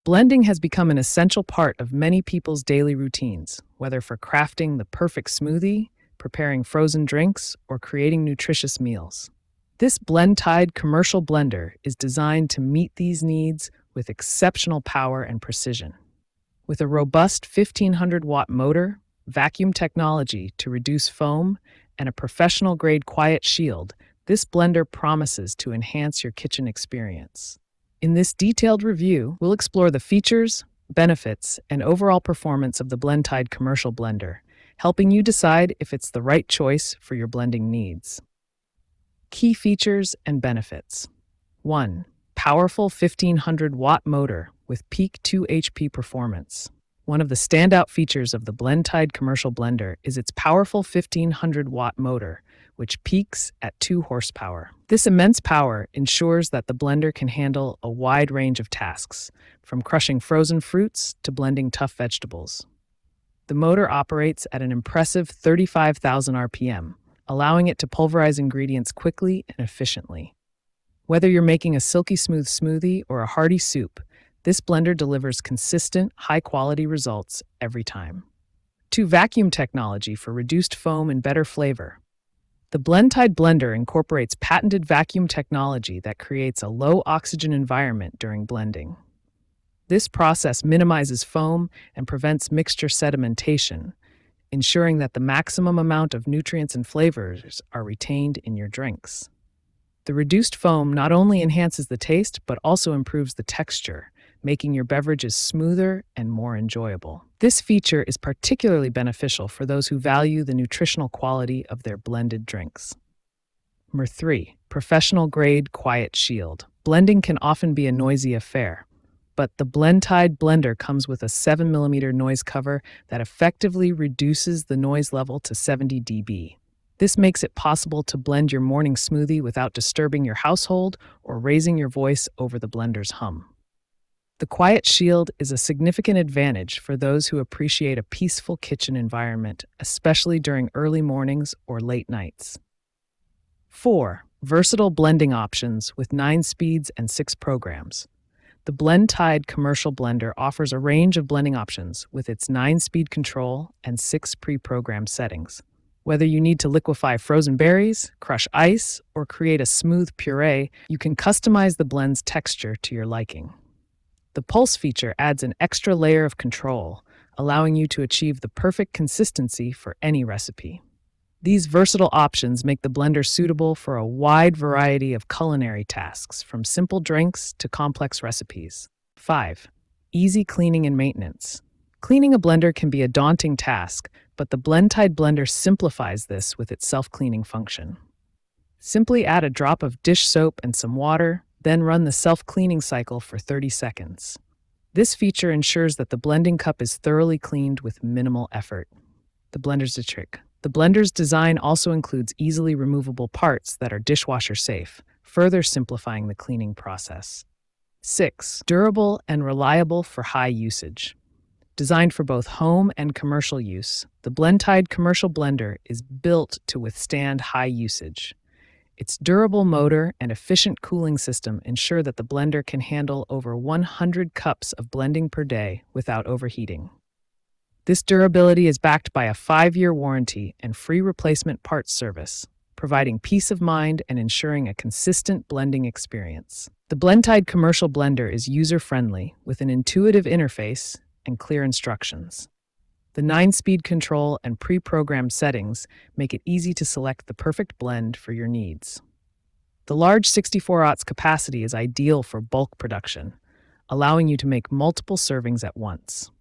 Blending has become an essential part of many people's daily routines, whether for crafting the perfect smoothie, preparing frozen drinks, or creating nutritious meals. This BlendTide Commercial Blender is designed to meet these needs with exceptional power and precision. With a robust 1500-watt motor, vacuum technology to reduce foam, and a professional-grade quiet shield, this blender promises to enhance your kitchen experience. In this detailed review, we'll explore the features, benefits, and overall performance of the BlendTide Commercial Blender, helping you decide if it's the right choice for your blending needs. Key features and benefits. 1. Powerful 1500-watt motor with peak 2 HP performance. One of the standout features of the BlendTide Commercial Blender is its powerful 1500-watt motor, which peaks at 2 horsepower. This immense power ensures that the blender can handle a wide range of tasks, from crushing frozen fruits to blending tough vegetables. The motor operates at an impressive 35,000 RPM, allowing it to pulverize ingredients quickly and efficiently. Whether you're making a silky smooth smoothie or a hearty soup, this blender delivers consistent, high-quality results every time. 2. Vacuum technology for reduced foam and better flavor. The BlendTide blender incorporates patented vacuum technology that creates a low-oxygen environment during blending. This process minimizes foam and prevents mixture sedimentation, ensuring that the maximum amount of nutrients and flavors are retained in your drinks. The reduced foam not only enhances the taste, but also improves the texture, making your beverages smoother and more enjoyable. This feature is particularly beneficial for those who value the nutritional quality of their blended drinks. Number 3. Professional-grade quiet shield. Blending can often be a noisy affair, but the BlendTide blender comes with a 7mm noise cover that effectively reduces the noise level to 70 dB. This makes it possible to blend your morning smoothie without disturbing your household or raising your voice over the blender's hum. The quiet shield is a significant advantage for those who appreciate a peaceful kitchen environment, especially during early mornings or late nights. 4. Versatile blending options with 9 speeds and 6 programs. The BlendTide Commercial Blender offers a range of blending options with its 9-speed control and 6 pre-programmed settings. Whether you need to liquefy frozen berries, crush ice, or create a smooth puree, you can customize the blend's texture to your liking. The Pulse feature adds an extra layer of control, allowing you to achieve the perfect consistency for any recipe. These versatile options make the blender suitable for a wide variety of culinary tasks, from simple drinks to complex recipes. 5. Easy cleaning and maintenance. Cleaning a blender can be a daunting task, but the BlendTide blender simplifies this with its self-cleaning function. Simply add a drop of dish soap and some water, then run the self-cleaning cycle for 30 seconds. This feature ensures that the blending cup is thoroughly cleaned with minimal effort. The blender's a trick. The blender's design also includes easily removable parts that are dishwasher-safe, further simplifying the cleaning process. 6. Durable and reliable for high usage. Designed for both home and commercial use, the BlendTide Commercial Blender is built to withstand high usage. Its durable motor and efficient cooling system ensure that the blender can handle over 100 cups of blending per day without overheating. This durability is backed by a 5-year warranty and free replacement parts service, providing peace of mind and ensuring a consistent blending experience. The BlendTide Commercial Blender is user-friendly with an intuitive interface and clear instructions. The 9-speed control and pre-programmed settings make it easy to select the perfect blend for your needs. The large 64-ounce capacity is ideal for bulk production, allowing you to make multiple servings at once.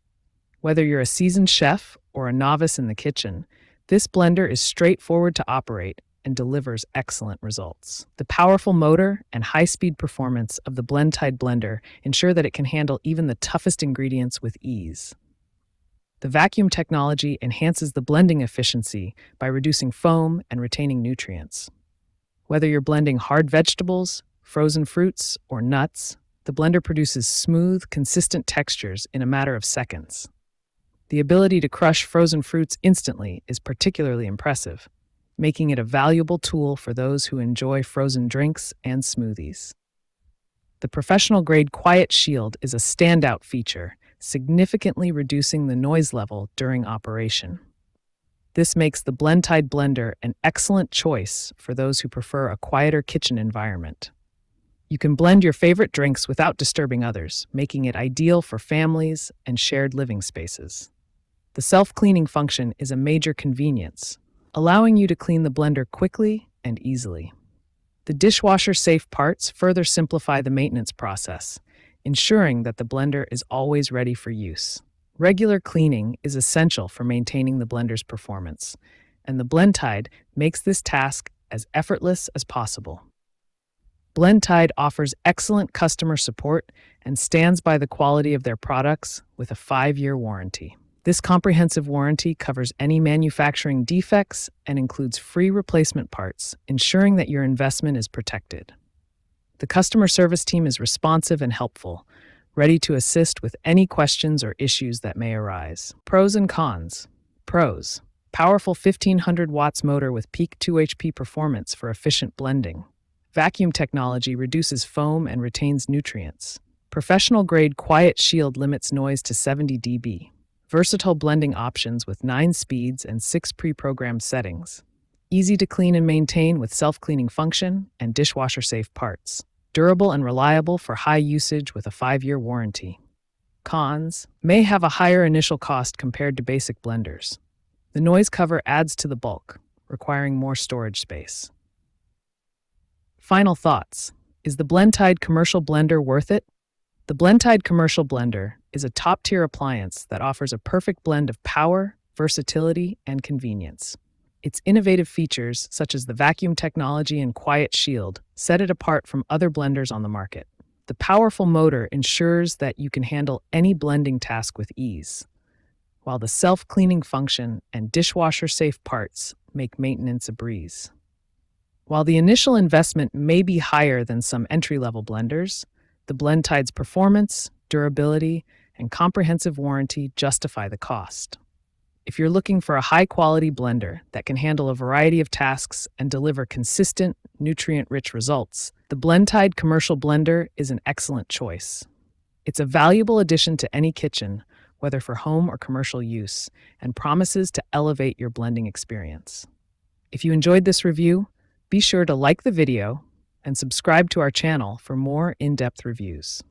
Whether you're a seasoned chef or a novice in the kitchen, this blender is straightforward to operate and delivers excellent results. The powerful motor and high-speed performance of the BlendTide blender ensure that it can handle even the toughest ingredients with ease. The vacuum technology enhances the blending efficiency by reducing foam and retaining nutrients. Whether you're blending hard vegetables, frozen fruits, or nuts, the blender produces smooth, consistent textures in a matter of seconds. The ability to crush frozen fruits instantly is particularly impressive, making it a valuable tool for those who enjoy frozen drinks and smoothies. The professional-grade Quiet Shield is a standout feature, significantly reducing the noise level during operation. This makes the BlendTide blender an excellent choice for those who prefer a quieter kitchen environment. You can blend your favorite drinks without disturbing others, making it ideal for families and shared living spaces. The self-cleaning function is a major convenience, allowing you to clean the blender quickly and easily. The dishwasher-safe parts further simplify the maintenance process, ensuring that the blender is always ready for use. Regular cleaning is essential for maintaining the blender's performance, and the BlendTide makes this task as effortless as possible. BlendTide offers excellent customer support and stands by the quality of their products with a 5-year warranty. This comprehensive warranty covers any manufacturing defects and includes free replacement parts, ensuring that your investment is protected. The customer service team is responsive and helpful, ready to assist with any questions or issues that may arise. Pros and cons. Pros: powerful 1500 watts motor with peak 2 HP performance for efficient blending. Vacuum technology reduces foam and retains nutrients. Professional-grade Quiet Shield limits noise to 70 dB. Versatile blending options with 9 speeds and 6 pre-programmed settings. Easy to clean and maintain with self-cleaning function and dishwasher-safe parts. Durable and reliable for high usage with a 5-year warranty. Cons: may have a higher initial cost compared to basic blenders. The noise cover adds to the bulk, requiring more storage space. Final thoughts. Is the BlendTide Commercial Blender worth it? The BlendTide Commercial Blender is a top-tier appliance that offers a perfect blend of power, versatility, and convenience. Its innovative features, such as the vacuum technology and Quiet Shield, set it apart from other blenders on the market. The powerful motor ensures that you can handle any blending task with ease, while the self-cleaning function and dishwasher-safe parts make maintenance a breeze. While the initial investment may be higher than some entry-level blenders, the BlendTide's performance, durability, and comprehensive warranty justify the cost. If you're looking for a high-quality blender that can handle a variety of tasks and deliver consistent, nutrient-rich results, the BlendTide Commercial Blender is an excellent choice. It's a valuable addition to any kitchen, whether for home or commercial use, and promises to elevate your blending experience. If you enjoyed this review, be sure to like the video and subscribe to our channel for more in-depth reviews.